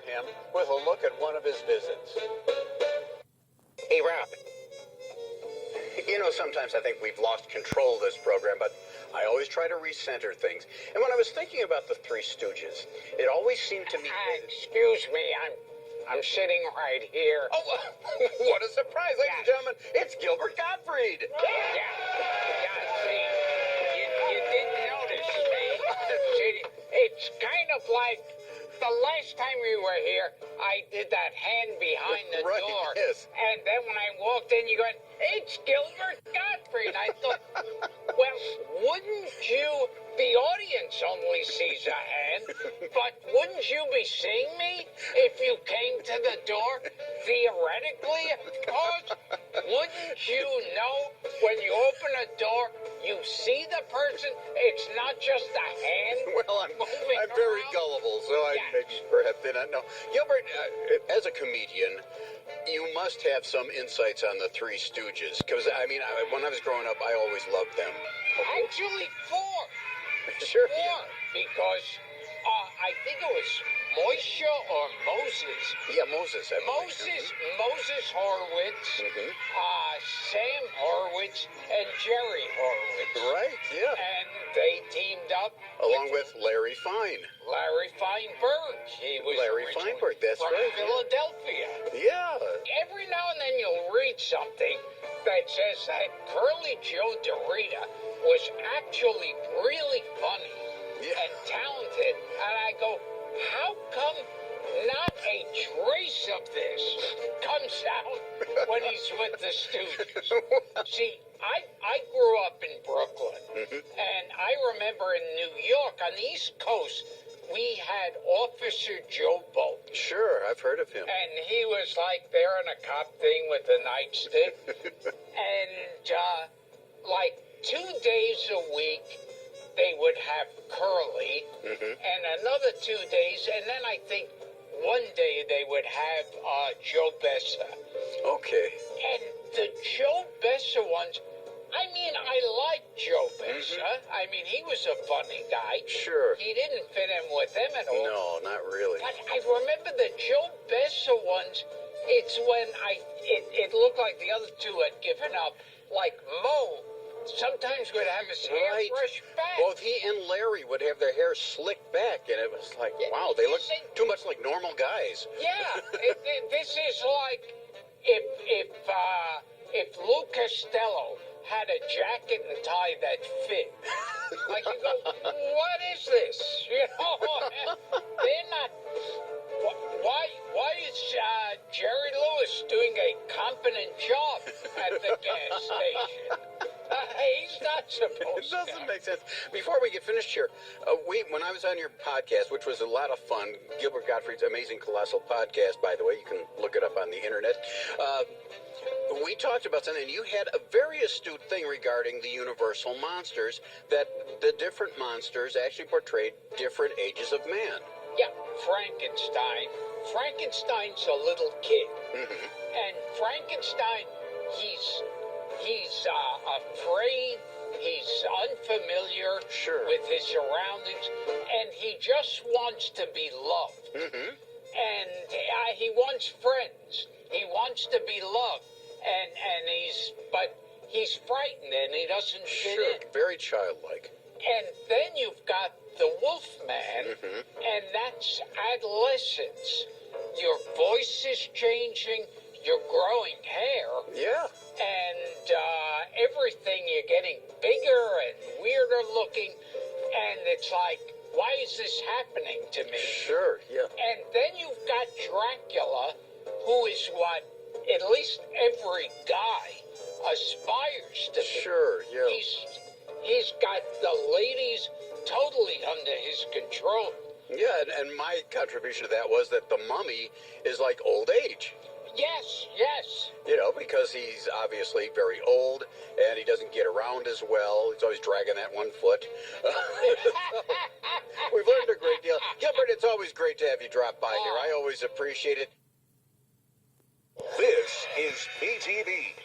him with a look at one of his visits. Hey, Rob. You know, sometimes I think we've lost control of this program, but I always try to recenter things. And when I was thinking about the Three Stooges, it always seemed to me... Excuse me, I'm sitting right here. Oh, what a surprise, ladies and gentlemen. It's Gilbert Gottfried. Yeah, see, you didn't notice me sitting. It's kind of like the last time we were here, I did that hand behind the Right, door. yes. And then when I walked in, you went, it's Gilbert Gottfried. And I thought, well, wouldn't you, the audience only sees a hand, but wouldn't you be seeing me if you came to the door? Theoretically, of course. Wouldn't you know when you open a door, you see the person? It's not just a hand. Well, I'm very around. gullible, so I maybe perhaps did not know. Gilbert, as a comedian, you must have some insights on the Three Stooges. Because, I mean, when I was growing up, I always loved them. Actually, four. Sure. Four. Because I think it was Moishe or Moses. Yeah, Moses. Moses Horowitz, Sam Horowitz, and Jerry Horowitz. Right, yeah. And they teamed up. Along with Larry Fine. Larry Feinberg. He was Larry Feinberg, that's from right. Philadelphia. Yeah. Every now and then you'll read something that says that Curly Joe DeRita was actually really funny and talented. And I go, how come not a trace of this comes out when he's with the Stooges? See, I grew up in Brooklyn, and I remember in New York, on the East Coast, we had Officer Joe Bolt. Sure, I've heard of him. And he was like there on a cop thing with a nightstick. And like 2 days a week, they would have Curly, and another 2 days, and then I think one day they would have Joe Bessa. Okay. And the Joe Bessa ones, I mean, I like Joe Bessa. I mean, he was a funny guy. Sure. He didn't fit in with them at all. No, not really. But I remember the Joe Bessa ones, it's when it looked like the other two had given up. Like Mo sometimes would have his hair brushed back. Both he and Larry would have their hair slicked back, and it was like, wow, they look too much like normal guys. Yeah, this is like if Lou Costello had a jacket and tie that fit. Like you go, what is this? You know, they're not. Why is Jerry Lewis doing a competent job at the gas station? He's not supposed to. It doesn't make sense. Before we get finished here, when I was on your podcast, which was a lot of fun, Gilbert Gottfried's Amazing Colossal Podcast, by the way, you can look it up on the internet. We talked about something, and you had a very astute thing regarding the universal monsters, that the different monsters actually portrayed different ages of man. Yeah, Frankenstein. Frankenstein's a little kid. And Frankenstein, he's afraid, he's unfamiliar with his surroundings, and he just wants to be loved. And he wants friends. He wants to be loved. And he's frightened and he doesn't fit in. Very childlike. And then you've got the Wolfman, and that's adolescence. Your voice is changing, you're growing hair. Yeah. And everything, you're getting bigger and weirder looking, and it's like, why is this happening to me? Sure, yeah. And then you've got Dracula, who is what at least every guy aspires to be. Sure, yeah. He's got the ladies totally under his control. Yeah, and my contribution to that was that the Mummy is like old age. Yes, yes. You know, because he's obviously very old, and he doesn't get around as well. He's always dragging that one foot. We've learned a great deal. Gilbert, it's always great to have you drop by here. I always appreciate it. This is PTV.